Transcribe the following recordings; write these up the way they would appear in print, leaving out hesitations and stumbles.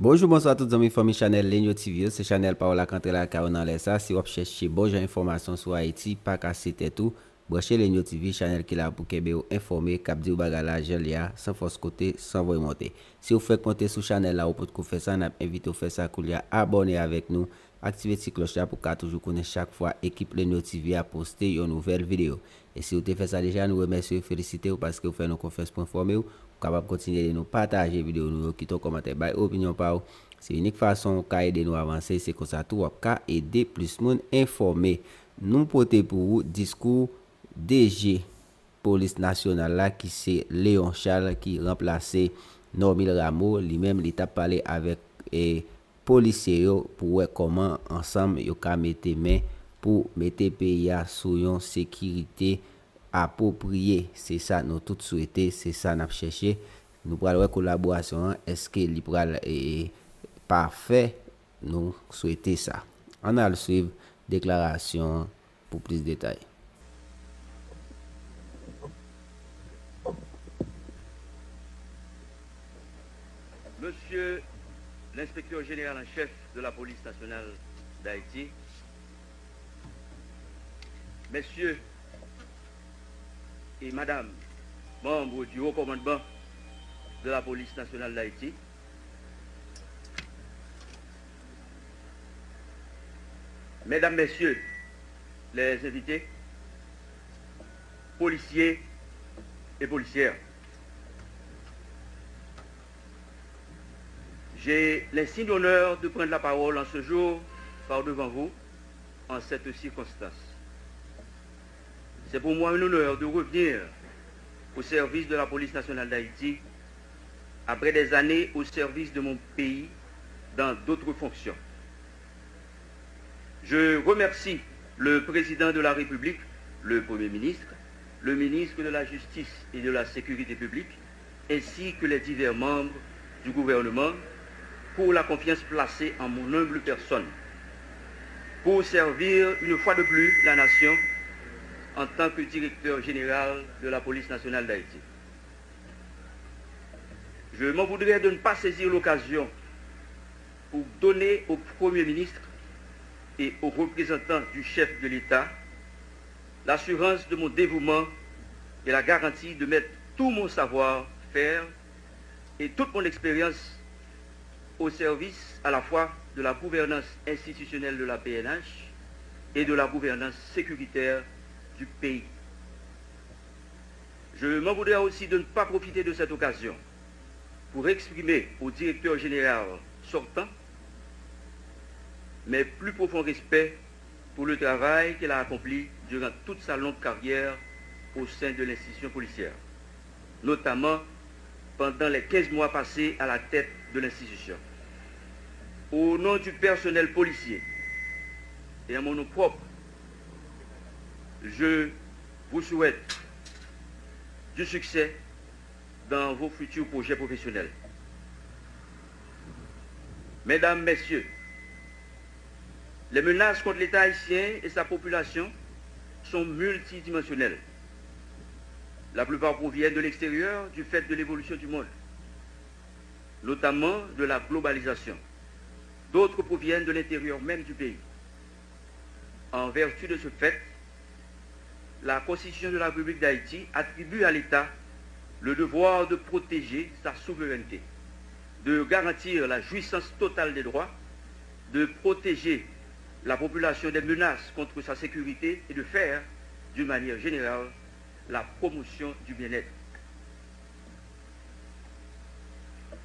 Bonjour, bonsoir à tous les amis famille Chanel Legno TV, c'est Chanel Paola quand la ka dans les ça si vous cherchez bonne information sur Haïti, pas casser tête tout, branchez Legno TV Chanel qui là pour que vous informer cap di bagala gelia sans force côté sans voix monter. Si vous faites compter sur Chanel là ou pour faire ça, on invite vous faire ça coulia abonner avec nous, activer la cloche là pour qu'à toujours connaître chaque fois équipe Legno TV a poster une nouvelle vidéo. Et si vous avez fait ça déjà, nous remercions et félicitons parce que vous faites nos conférences pour informer vous. Capable de continuer de nous partager vidéo nous quitter commentaire by opinion par c'est unique façon qu'a aider nous avancer c'est comme ça tout qu'a aider plus monde informer nous porter pour vous discours DG police nationale là qui c'est Léon Charles qui remplacé Normil Rameau lui-même il t'a parlé avec policiers pour voir comment ensemble yo ka mettre main pour mettre pays sous une sécurité approprié. C'est ça nous tout souhaiter, c'est ça nous chercher. Nous prenons collaboration, est-ce que libéral est parfait? Nous souhaiter ça. On a le suivre déclaration pour plus de détails. Monsieur l'inspecteur général en chef de la police nationale d'Haïti, messieurs et madame, membres du haut commandement de la police nationale d'Haïti, mesdames, messieurs les invités, policiers et policières, j'ai l'insigne honneur de prendre la parole en ce jour par devant vous en cette circonstance. C'est pour moi un honneur de revenir au service de la police nationale d'Haïti après des années au service de mon pays dans d'autres fonctions. Je remercie le président de la République, le Premier ministre, le ministre de la Justice et de la Sécurité publique, ainsi que les divers membres du gouvernement pour la confiance placée en mon humble personne, pour servir une fois de plus la nation en tant que directeur général de la police nationale d'Haïti. Je m'en voudrais de ne pas saisir l'occasion pour donner au Premier ministre et aux représentants du chef de l'État l'assurance de mon dévouement et la garantie de mettre tout mon savoir-faire et toute mon expérience au service à la fois de la gouvernance institutionnelle de la PNH et de la gouvernance sécuritaire du pays. Je m'en voudrais aussi de ne pas profiter de cette occasion pour exprimer au directeur général sortant mes plus profonds respects pour le travail qu'il a accompli durant toute sa longue carrière au sein de l'institution policière, notamment pendant les 15 mois passés à la tête de l'institution. Au nom du personnel policier et à mon nom propre, je vous souhaite du succès dans vos futurs projets professionnels. Mesdames, Messieurs, les menaces contre l'État haïtien et sa population sont multidimensionnelles. La plupart proviennent de l'extérieur du fait de l'évolution du monde, notamment de la globalisation. D'autres proviennent de l'intérieur même du pays. En vertu de ce fait, la Constitution de la République d'Haïti attribue à l'État le devoir de protéger sa souveraineté, de garantir la jouissance totale des droits, de protéger la population des menaces contre sa sécurité et de faire, d'une manière générale, la promotion du bien-être.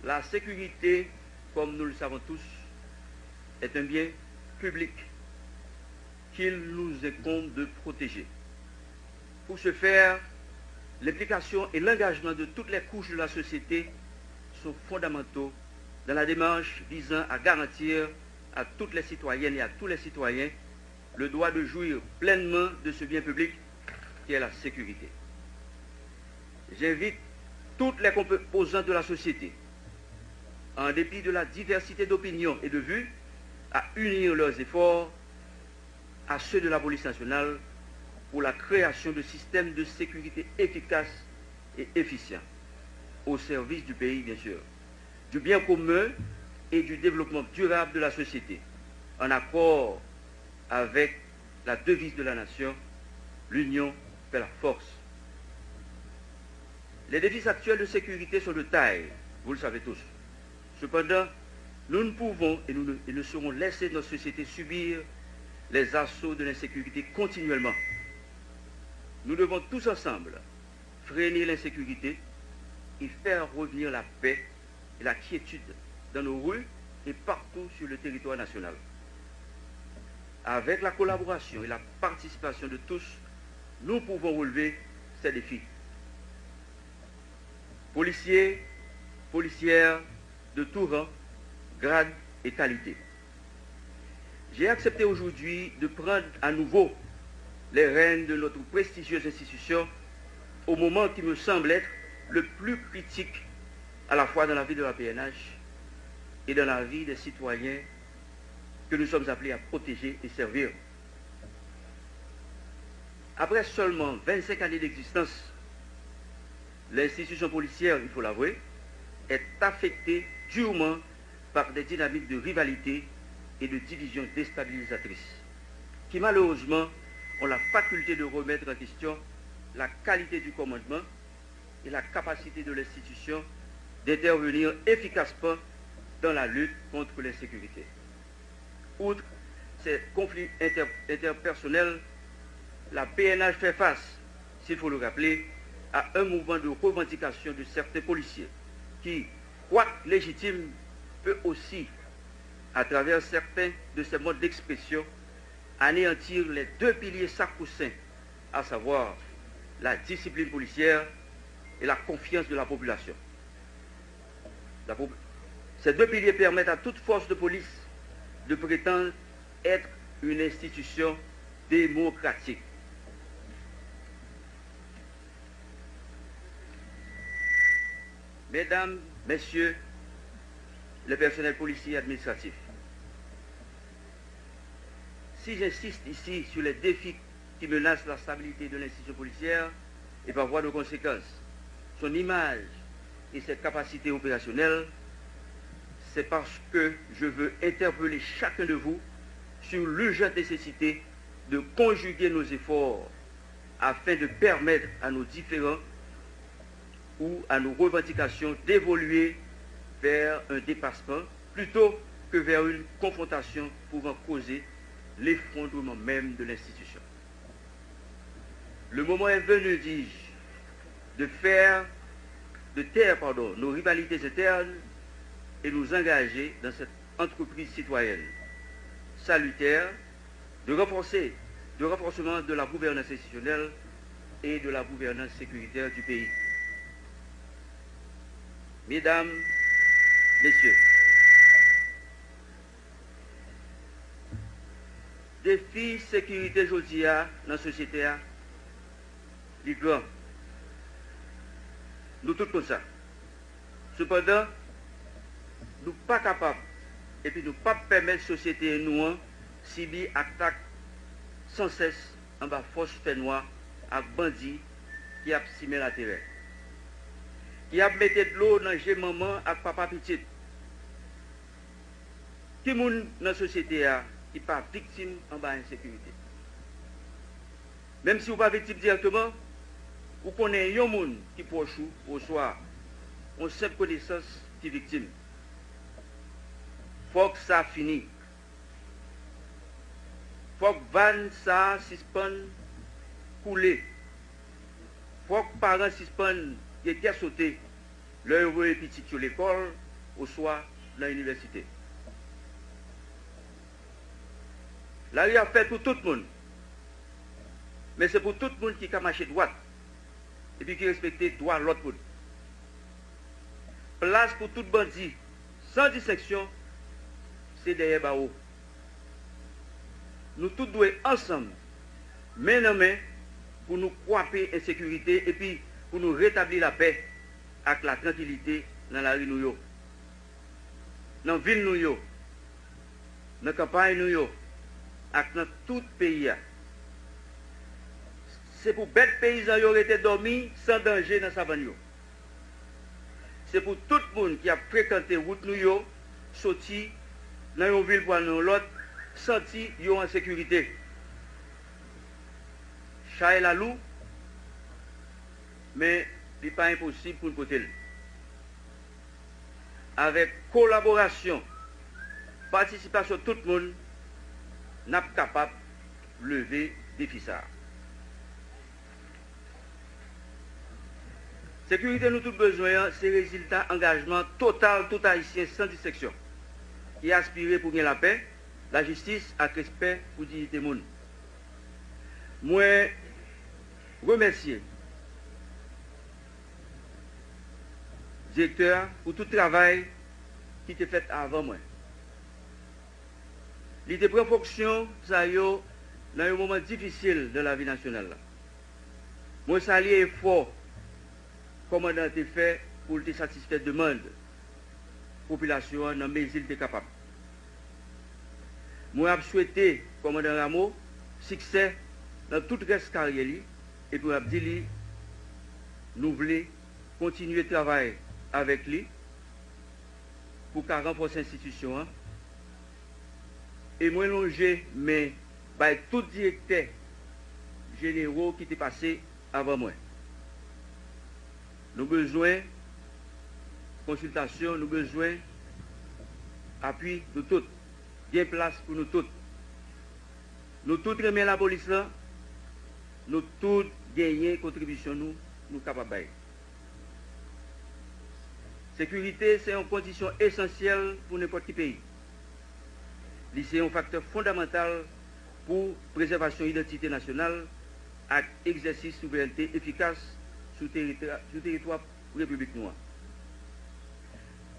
La sécurité, comme nous le savons tous, est un bien public qu'il nous incombe de protéger. Pour ce faire, l'implication et l'engagement de toutes les couches de la société sont fondamentaux dans la démarche visant à garantir à toutes les citoyennes et à tous les citoyens le droit de jouir pleinement de ce bien public qui est la sécurité. J'invite toutes les composantes de la société, en dépit de la diversité d'opinions et de vues, à unir leurs efforts à ceux de la police nationale pour la création de systèmes de sécurité efficaces et efficients, au service du pays, bien sûr, du bien commun et du développement durable de la société, en accord avec la devise de la nation, l'union fait la force. Les défis actuels de sécurité sont de taille, vous le savez tous. Cependant, nous ne pouvons et nous ne saurons laisser notre société subir les assauts de l'insécurité continuellement. Nous devons tous ensemble freiner l'insécurité et faire revenir la paix et la quiétude dans nos rues et partout sur le territoire national. Avec la collaboration et la participation de tous, nous pouvons relever ces défis. Policiers, policières de tout rang, grade et qualité. J'ai accepté aujourd'hui de prendre à nouveau les rênes de notre prestigieuse institution au moment qui me semble être le plus critique à la fois dans la vie de la PNH et dans la vie des citoyens que nous sommes appelés à protéger et servir. Après seulement 25 années d'existence, l'institution policière, il faut l'avouer, est affectée durement par des dynamiques de rivalité et de division déstabilisatrices, qui malheureusement ont la faculté de remettre en question la qualité du commandement et la capacité de l'institution d'intervenir efficacement dans la lutte contre l'insécurité. Outre ces conflits interpersonnels, la PNH fait face, s'il faut le rappeler, à un mouvement de revendication de certains policiers qui, quoique légitime, peut aussi, à travers certains de ces modes d'expression, anéantir les deux piliers sacro-saints, à savoir la discipline policière et la confiance de la population. Ces deux piliers permettent à toute force de police de prétendre être une institution démocratique. Mesdames, Messieurs, les personnels policiers et administratifs, si j'insiste ici sur les défis qui menacent la stabilité de l'institution policière et par voie de conséquence, son image et ses capacités opérationnelles, c'est parce que je veux interpeller chacun de vous sur l'urgente nécessité de conjuguer nos efforts afin de permettre à nos différents ou à nos revendications d'évoluer vers un dépassement plutôt que vers une confrontation pouvant causer l'effondrement même de l'institution. Le moment est venu, dis-je, de taire nos rivalités internes et nous engager dans cette entreprise citoyenne salutaire de renforcement de la gouvernance institutionnelle et de la gouvernance sécuritaire du pays. Mesdames, Messieurs, défi sécurité aujourd'hui dans la société, les grands. Nous tous comme ça. Cependant, nous ne sommes pas capables, et puis nous ne pouvons pas permettre la société nous subir attaque sans cesse en bas force fait noire avec bandits qui a simé la terre, qui a mis de l'eau dans les maman avec papa petit. Qui est dans la société qui n'est pas victime en bas d'insécurité. Même si vous n'êtes pas victime directement, vous connaissez un monde qui proche au soir, on simple connaissance qui est victime. Il faut que ça finisse. Il faut que van ça suspende couler. Il faut que les parents suspendent qui étaient sautés leur petit sur l'école au soir dans l'université. La rue a fait pour tout le monde. Mais c'est pour tout le monde qui a marché droite. Et puis qui respecte le droit de l'autre monde. Place pour tout bandit, sans distinction, c'est derrière Bao. nous tous devons ensemble, main en main, pour nous couper l'insécurité et puis pour nous rétablir la paix avec la tranquillité dans la rue nous, dans la ville nous, dans la campagne nous, et dans tout le pays. C'est pour bêtes paysans qui auraient été dormis sans danger dans sa savane. C'est pour tout le monde qui a fréquenté la route nous, sorti dans une ville pour aller dans l'autre, senti en sécurité. Chat la loup, mais il n'est pas impossible pour nous côté. Avec collaboration, participation de tout le monde, nous sommes capables de lever des défis. Sécurité, nous tous besoin, c'est résultat engagement total, tout haïtien sans dissection, qui aspire pour gagner la paix, la justice et le respect pour la dignité monde. Moi, remercier le directeur pour tout le travail qui était fait avant moi. Il était pris en fonction dans un moment difficile de la vie nationale. Moi, salue l'effort commandant a fait pour te satisfaire de demande population dans mes îles capable. Moi, je souhaité commandant Rameau succès dans toute reste carrière et pour dire nous voulons continuer de travailler avec lui pour qu'à renforcer l'institution et moi longer mais tout directeur généraux qui étaient passés avant moi. Nous avons besoin de consultation, nous avons besoin d'appui de tous. Bien place pour nous tous. Nous tous remettons la police là, nous tous gagnons contribution nous capables de. Sécurité, c'est une condition essentielle pour n'importe quel pays. C'est un facteur fondamental pour la préservation de l'identité nationale et l'exercice de souveraineté efficace sur le territoire de la République noire.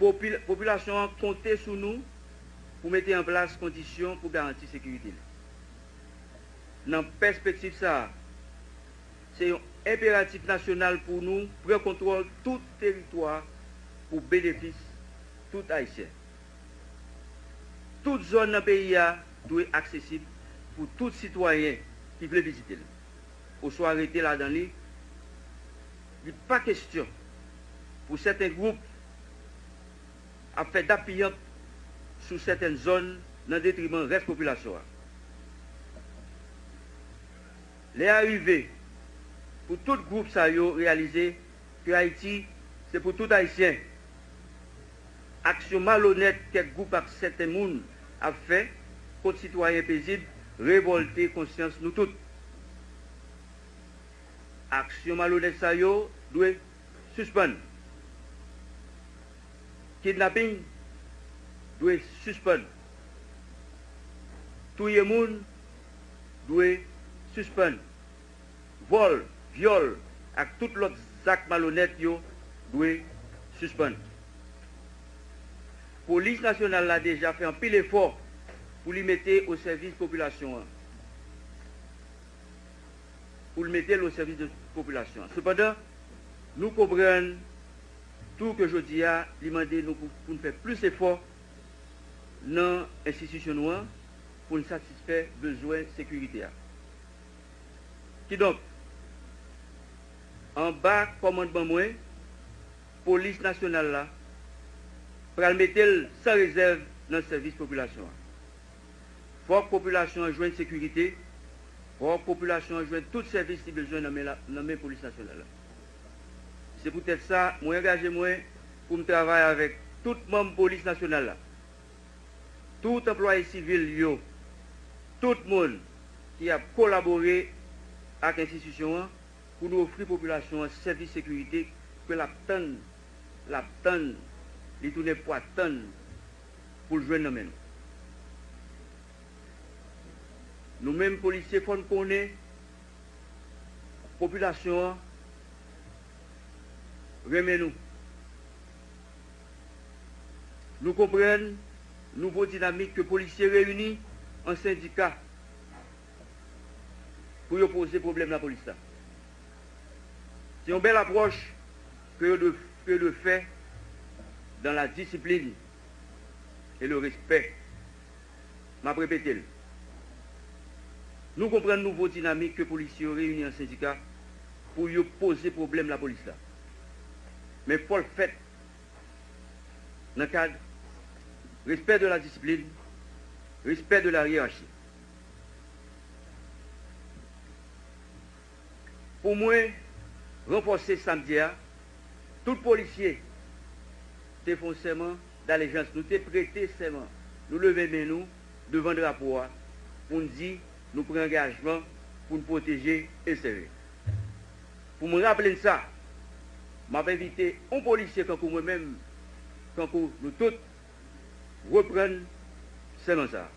La population compte sur nous pour mettre en place des conditions pour garantir la sécurité. Dans la perspective, c'est un impératif national pour nous prendre contrôle de tout territoire pour bénéfice de tout Haïtien. Toute zone dans le pays doit être accessible pour tout citoyen qui veut visiter. Ou soit arrêté là-dedans, il n'est pas question pour certains groupes à faire d'appui sur certaines zones dans le détriment de la population. Les arrivées pour tout groupe ça a réalisé que Haïti, c'est pour tout Haïtien. Action malhonnête que groupe avec certains monde a fait contre citoyens paisibles, révolter conscience nous toutes. Action malhonnête ça doit suspendre. Kidnapping doit suspendre. Tout le monde doit suspendre. Vol, viol, avec tous les actes malhonnêtes doit suspendre. La police nationale a déjà fait un pile effort pour lui mettre au service de la population. Pour le mettre au service de la population. Cependant, nous comprenons tout que je dis à demander nous pour nous faire plus d'efforts dans l'institution noire pour nous satisfaire les besoins de sécurité. Qui donc, en bas, commandement moi, police nationale là, pour le mettre sans réserve dans le service de la population. Il faut que la population joigne sécurité, il faut que la population joigne tout service qui a besoin dans la police nationale. C'est peut-être ça, moi engagé moi pour me travailler avec tout membre de la police nationale, tout employé civil, tout le monde qui a collaboré avec l'institution pour nous offrir à la population un service de sécurité que la tonne, les tourner pour attendre pour le jouer dans nous. Nous-mêmes, policiers, il faut nous connaître la population, remet-nous. Nous comprenons nouveau dynamique que les policiers réunis en syndicat pour poser problème à la police. C'est une belle approche que de faire dans la discipline et le respect. Je vais répéter. Nous comprenons nouveau dynamique que les policiers réunis en syndicat pour poser problème à la police. Mais il faut le faire dans le cadre respect de la discipline, respect de la hiérarchie. Pour moi, renforcer samedi, tout policier te font serment d'allégeance, nous te prêté serment, nous lever nous devant le drapeau pour nous dire, nous prenons engagement pour nous protéger et servir. Pour me rappeler ça, je vais inviter un policier quand moi-même, quand nous tous reprendre serment ça.